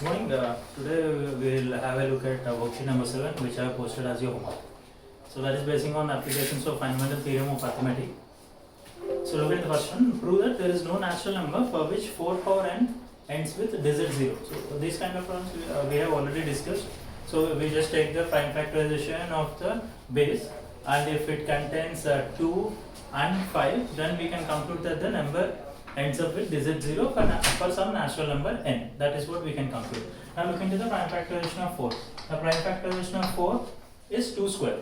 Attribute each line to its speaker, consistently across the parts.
Speaker 1: Morning. Today we will have a look at worksheet number 7, which I have posted as your homework. So that is basing on applications of fundamental theorem of arithmetic. So look at the first one. Prove that there is no natural number for which 4 power n ends with digit 0. So these kind of problems we have already discussed. So we just take the prime factorization of the base, and if it contains 2 and 5, then we can conclude that the number ends up with digit 0 for some natural number n. That is what we can conclude. Now look into the prime factorization of 4. The prime factorization of 4 is 2 square.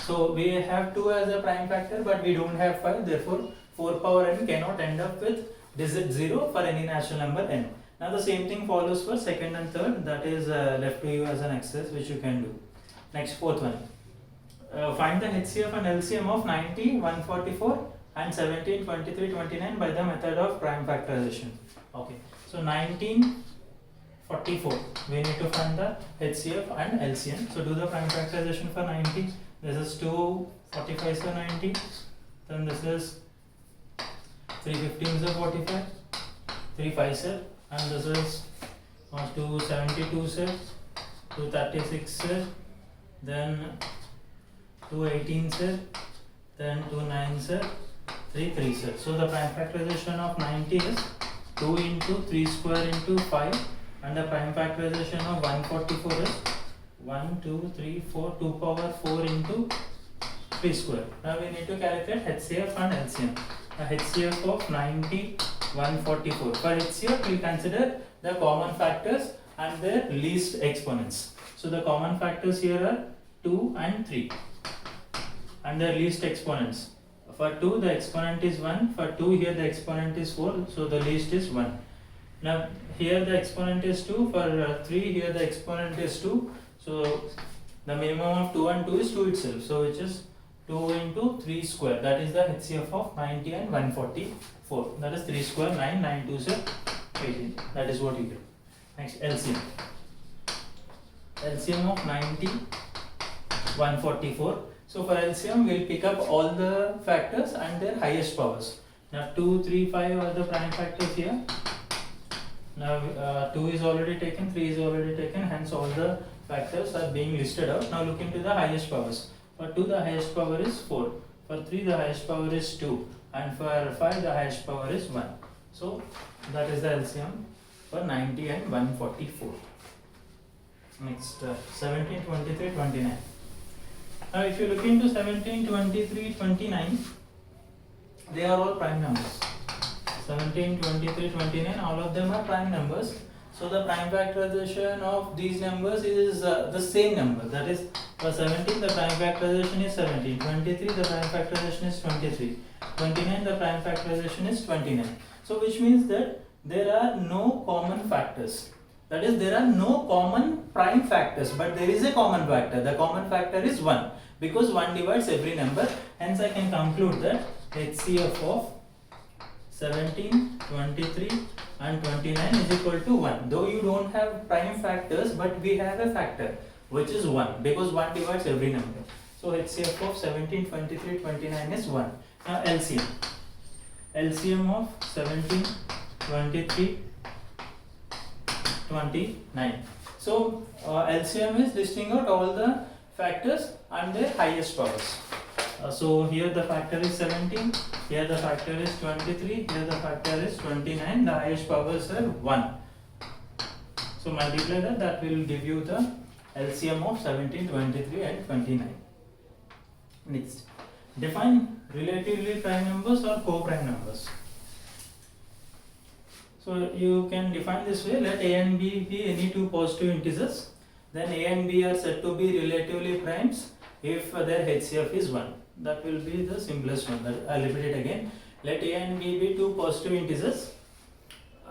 Speaker 1: So we have 2 as a prime factor, but we don't have 5. Therefore 4 power n cannot end up with digit 0 for any natural number n. Now the same thing follows for second and third. That is left to you as an exercise which you can do. Next, fourth one. Find the HCF and LCM of 90, 144 and 17, 23, 29 by the method of prime factorization. Okay, so 1944, we need to find the HCF and LCM. So do the prime factorization for 90. This is 2 45 so 90, then this is 3 15 so 45, 3 5 so, and this is 2 72 so, 2 36 so, then 2 18 so, then 2 9 so, 3 3 so. So the prime factorization of 90 is 2 into 3 square into 5, and the prime factorization of 144 is 1 2 3 4 2 power 4 into 3 square. Now we need to calculate HCF and LCM. The HCF of 90, 144. For HCF we consider the common factors and their least exponents. So the common factors here are 2 and 3 and their least exponents. For 2 the exponent is 1, for 2 here the exponent is 4, so the least is 1. Now here the exponent is 2, for 3 here the exponent is 2, so the minimum of 2 and 2 is 2 itself, so which is 2 into 3 square, that is the HCF of 90 and 144, that is 3 square 9, 9 2 is 18, that is what you get. Next, LCM. LCM of 90, 144. So for LCM we will pick up all the factors and their highest powers. Now 2, 3, 5 are the prime factors here. Now 2 is already taken, 3 is already taken, hence all the factors are being listed out. Now look into the highest powers. For 2 the highest power is 4, for 3 the highest power is 2, and for 5 the highest power is 1. So that is the LCM for 90 and 144. Next, 17, 23, 29. Now if you look into 17, 23, 29, they are all prime numbers. 17, 23, 29, all of them are prime numbers. So the prime factorization of these numbers is the same number. That is, for 17 the prime factorization is 17, 23 the prime factorization is 23, 29 the prime factorization is 29. So which means that there are no common factors. That is, there are no common prime factors, but there is a common factor. The common factor is 1, because 1 divides every number. Hence I can conclude that HCF of 17, 23 and 29 is equal to 1. Though you don't have prime factors, but we have a factor which is 1, because 1 divides every number. So HCF of 17, 23, 29 is 1. Now LCM. LCM of 17, 23, 29. So LCM is listing out all the factors and their highest powers. So here the factor is 17, here the factor is 23, here the factor is 29, the highest powers are 1. So multiply that will give you the LCM of 17, 23 and 29. Next, define relatively prime numbers or co-prime numbers. So you can define this way: let A and B be any two positive integers, then A and B are said to be relatively primes if their HCF is 1. That will be the simplest one. I'll repeat it again. Let A and B be two positive integers.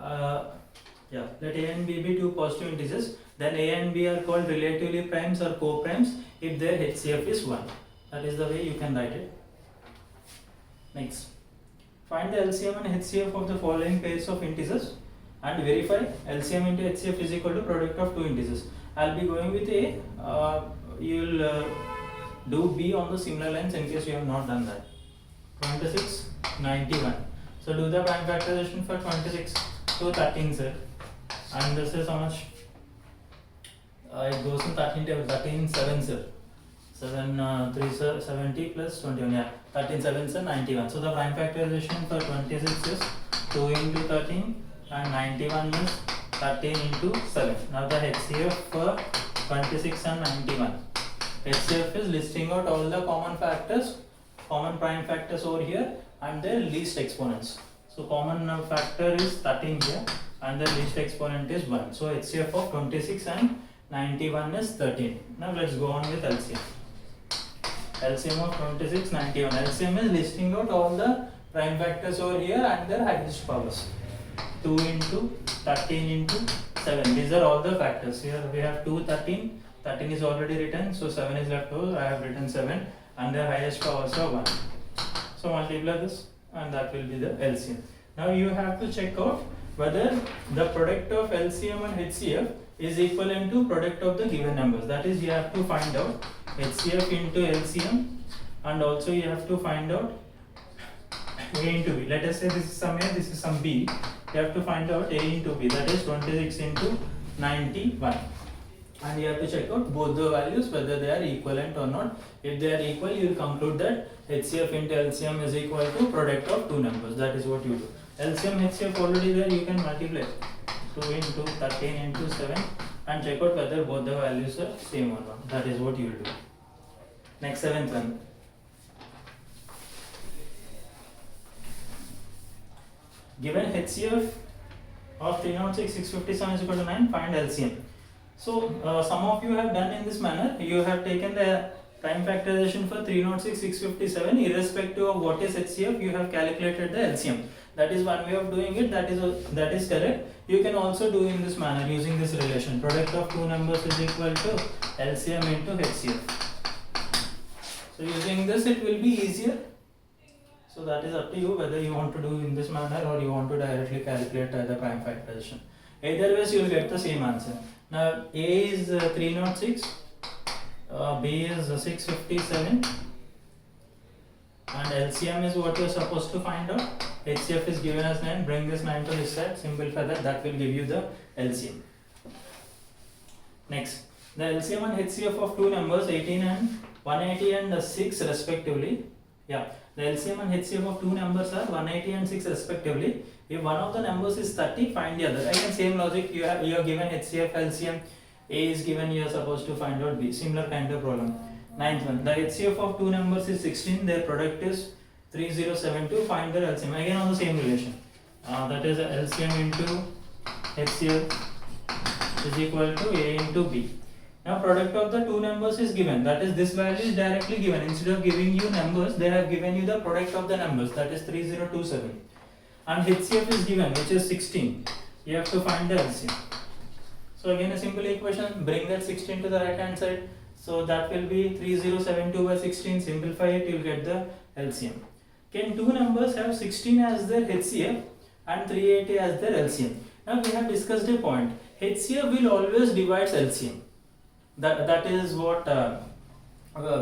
Speaker 1: Let A and B be two positive integers. Then A and B are called relatively primes or co-primes if their HCF is 1. That is the way you can write it. Next, find the LCM and HCF of the following pairs of integers and verify LCM into HCF is equal to product of two integers. I'll be going with A. You'll do B on the similar lines in case you have not done that. 26, 91. So do the prime factorization for 26 to 13, sir. and this is how much? It goes in 13 table, 13 sevens are 7 3 are 70 plus 21, yeah, 13 sevens are 91. So the prime factorization for 26 is 2 into 13 and 91 is 13 into 7. Now the HCF for 26 and 91. HCF is listing out all the common factors, common prime factors over here and their least exponents. So common factor is 13 here and the least exponent is 1. So HCF of 26 and 91 is 13. Now let's go on with LCM. LCM of 26, 91. LCM is listing out all the prime factors over here and their highest powers. 2 into 13 into 7. These are all the factors. Here we have 2, 13. 13 is already written, so 7 is left over. I have written 7 and their highest powers are 1. So multiply this and that will be the LCM. Now you have to check out whether the product of LCM and HCF is equivalent to product of the given numbers. That is, you have to find out HCF into LCM and also you have to find out A into B. Let us say this is some A, this is some B. You have to find out A into B, that is 26 into 91. And you have to check out both the values whether they are equivalent or not. If they are equal, you will conclude that HCF into LCM is equal to product of two numbers. That is what you do. LCM, HCF already there, you can multiply 2 into 13 into 7 and check out whether both the values are same or not. That is what you will do. Next, seventh one. Given HCF of 306, 657 is equal to 9, find LCM. So, some of you have done in this manner. You have taken the prime factorization for 306, 657, irrespective of what is HCF, you have calculated the LCM. That is one way of doing it. That is correct. You can also do in this manner using this relation. Product of two numbers is equal to LCM into HCF. So using this, it will be easier. So that is up to you whether you want to do in this manner or you want to directly calculate the prime factorization. Either ways, you will get the same answer. Now A is 306, B is 657, and LCM is what you are supposed to find out. HCF is given as 9, bring this 9 to this side, simplify that will give you the LCM. Next, the LCM and HCF of two numbers 18 and 180 and 6 respectively. Yeah, the LCM and HCF of two numbers are 180 and 6 respectively. If one of the numbers is 30, find the other. Again, same logic, you are given HCF, LCM, A is given, you are supposed to find out B. Similar kind of problem. Ninth one, the HCF of two numbers is 16, their product is 3072, find their LCM. Again on the same relation. That is LCM into HCF is equal to A into B. Now product of the two numbers is given, that is this value is directly given. Instead of giving you numbers, they have given you the product of the numbers, that is 3027. And HCF is given, which is 16. You have to find the LCM. So again a simple equation, bring that 16 to the right hand side. So that will be 3072 by 16, simplify it, you will get the LCM. Can two numbers have 16 as their HCF and 380 as their LCM? Now we have discussed a point, HCF will always divide LCM. That is what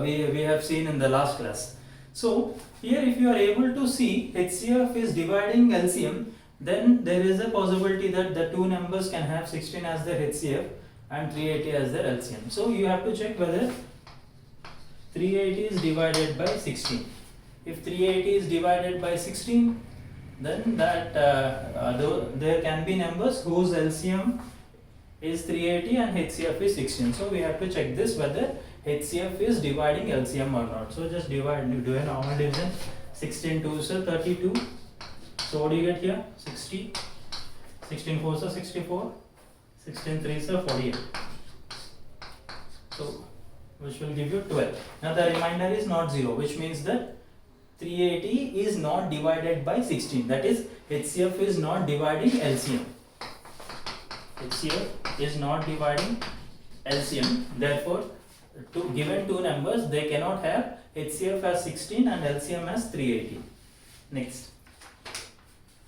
Speaker 1: we have seen in the last class. So here if you are able to see HCF is dividing LCM, then there is a possibility that the two numbers can have 16 as their HCF and 380 as their LCM. So you have to check whether 380 is divided by 16. If 380 is divided by 16, then that there can be numbers whose LCM is 380 and HCF is 16. So we have to check this whether HCF is dividing LCM or not. So just do a normal division. 16 2s are 32. So what do you get here? 60. 16 4s are 64. 16 3s are 48. So which will give you 12. Now the remainder is not 0, which means that 380 is not divided by 16. That is, HCF is not dividing LCM. HCF is not dividing LCM. Therefore, given two numbers, they cannot have HCF as 16 and LCM as 380. Next,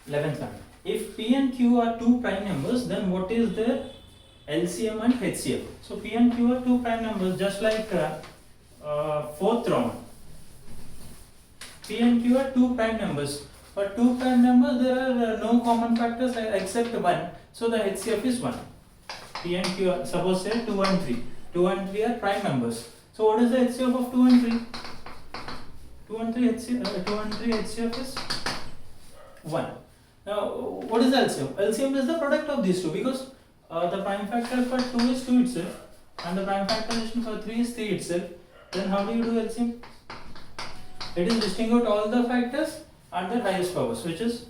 Speaker 1: 11th one. If P and Q are two prime numbers, then what is their LCM and HCF? So P and Q are two prime numbers, just like fourth round. P and Q are two prime numbers. For two prime numbers, there are no common factors except one. So the HCF is 1. P and Q are, suppose say 2 and 3. 2 and 3 are prime numbers. So what is the HCF of 2 and 3? 2 and 3 HCF is 1. Now what is the LCM? LCM is the product of these two, because the prime factor for 2 is 2 itself and the prime factorization for 3 is 3 itself. Then how do you do LCM? It is listing out all the factors and their highest powers, which is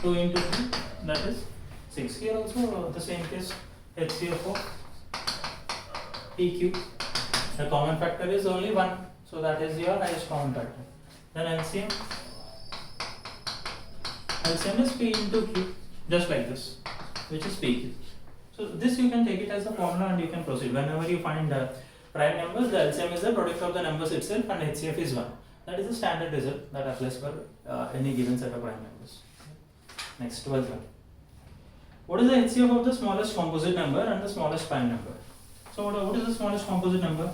Speaker 1: 2 into 3, that is 6. Here also the same case, HCF of PQ. The common factor is only 1, so that is your highest common factor. Then LCM is P into Q, just like this, which is PQ. So this you can take it as a formula and you can proceed. Whenever you find prime numbers, the LCM is the product of the numbers itself and HCF is 1. That is the standard result that applies for any given set of prime numbers. Next, 12th one. What is the HCF of the smallest composite number and the smallest prime number? So what is the smallest composite number?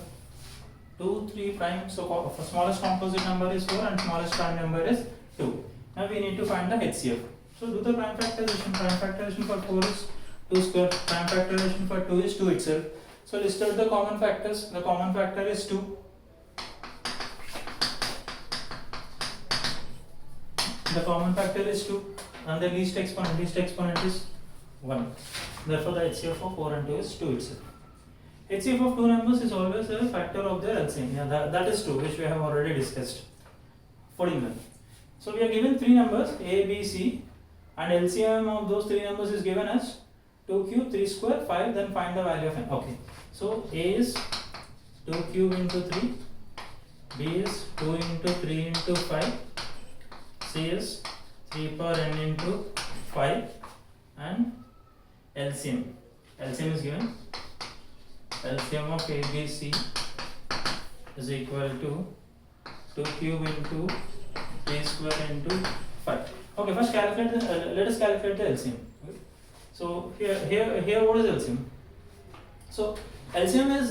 Speaker 1: 2, 3 prime. So smallest composite number is 4 and smallest prime number is 2. Now we need to find the HCF. So do the prime factorization. Prime factorization for 4 is 2 square. Prime factorization for 2 is 2 itself. So list out the common factors. The common factor is 2. The common factor is 2 and the least exponent is 1. Therefore the HCF of 4 and 2 is 2 itself. HCF of two numbers is always a factor of their LCM. Yeah, that is true, which we have already discussed. 14. So we are given 3 numbers A, B, C, and LCM of those 3 numbers is given as 2 cube, 3 square, 5. Then find the value of n. Okay. So A is 2 cube into 3, B is 2 into 3 into 5, C is 3 power n into 5, and LCM is given. LCM of A, B, C is equal to 2 cube into 3 square into 5. Okay, first calculate let us calculate the LCM. Okay. So here what is LCM? So LCM is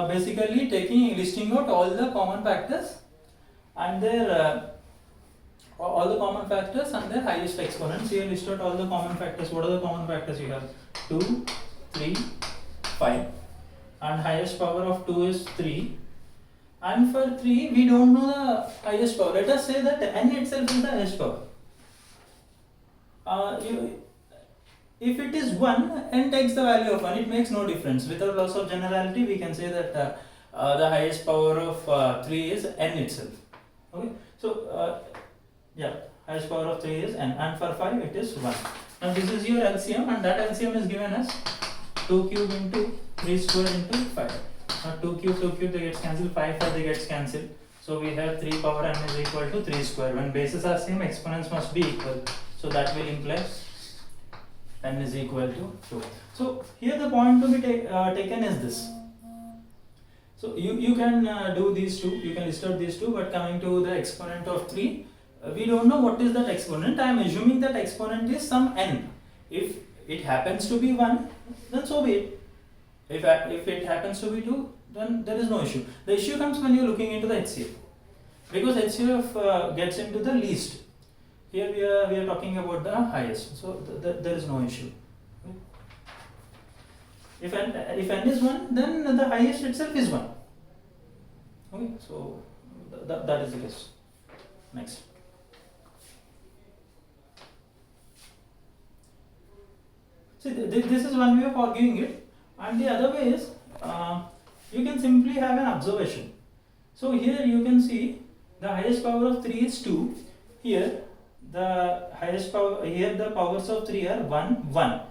Speaker 1: basically listing out all the common factors and their highest exponents. Here list out all the common factors. What are the common factors you have? 2, 3, 5. And highest power of 2 is 3, and for 3 we don't know the highest power. Let us say that n itself is the highest power. If it is 1, n takes the value of 1, it makes no difference. Without loss of generality, we can say that the highest power of 3 is n itself. Okay, so highest power of 3 is n, and for 5 it is 1. Now this is your LCM, and that LCM is given as 2 cube into 3 square into 5. Now 2 cube they gets cancelled, 5 they gets cancelled. So we have 3 power n is equal to 3 square. When bases are same, exponents must be equal. So that will imply n is equal to 2. So here the point to be taken is this. So you can do these two, you can list out these two, but coming to the exponent of 3, we don't know what is that exponent. I am assuming that exponent is some n. If it happens to be 1, then so be it. If it happens to be 2, then there is no issue. The issue comes when you are looking into the HCF, because HCF gets into the least. Here we are talking about the highest, so there is no issue. If n is 1, then the highest itself is 1. Okay, so that is the case. Next. See, this is one way of arguing it, and the other way is you can simply have an observation. So here you can see the highest power of 3 is 2. Here the highest power, here the powers of 3 are 1, 1.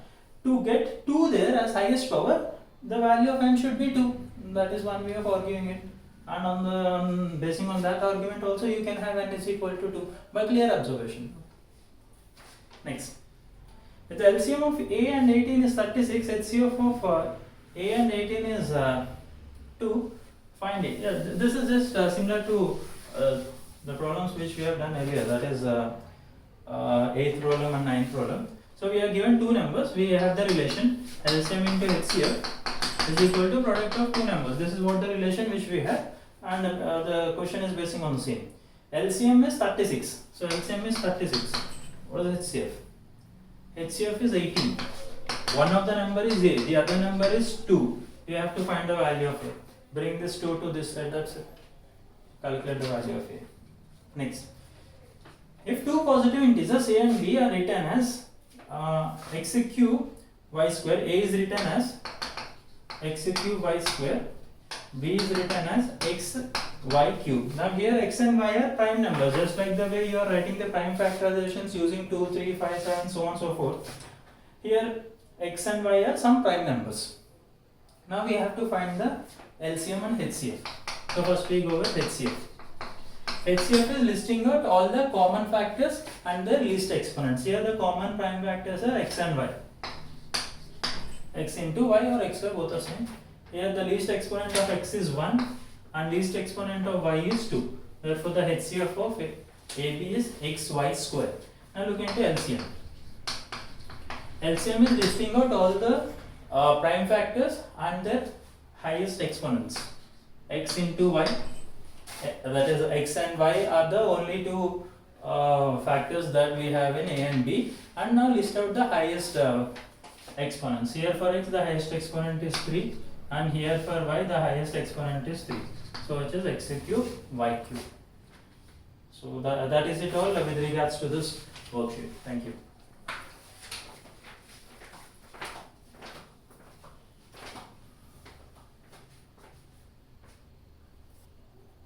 Speaker 1: To get 2 there as highest power, the value of n should be 2. That is one way of arguing it. And basing on that argument also, you can have n is equal to 2 by clear observation. Next. If the LCM of A and 18 is 36, HCF of A and 18 is 2, find it. Yeah, this is just similar to the problems which we have done earlier, that is 8th problem and 9th problem. So we are given two numbers, we have the relation LCM into HCF is equal to product of two numbers. This is what the relation which we have, and the question is basing on the same. LCM is 36, so LCM is 36. What is HCF? HCF is 18. One of the number is A, the other number is 2. You have to find the value of A. Bring this 2 to this side, that's it. Calculate the value of A. Next. If two positive integers A and B are written as x cube y square, A is written as x cube y square, B is written as x y cube. Now here x and y are prime numbers, just like the way you are writing the prime factorizations using 2, 3, 5, 7, so on and so forth. Here x and y are some prime numbers. Now we have to find the LCM and HCF. So first we go with HCF. HCF is listing out all the common factors and their least exponents. Here the common prime factors are x and y. X into y or x y both are same. Here the least exponent of x is 1 and least exponent of y is 2. Therefore the HCF of AB is xy square. Now look into LCM. LCM is listing out all the prime factors and their highest exponents. X into y, that is x and y are the only two factors that we have in A and B, and now list out the highest exponents. Here for x the highest exponent is 3 and here for y the highest exponent is 3. So it is x cube y cube. So that is it all with regards to this worksheet. Thank you.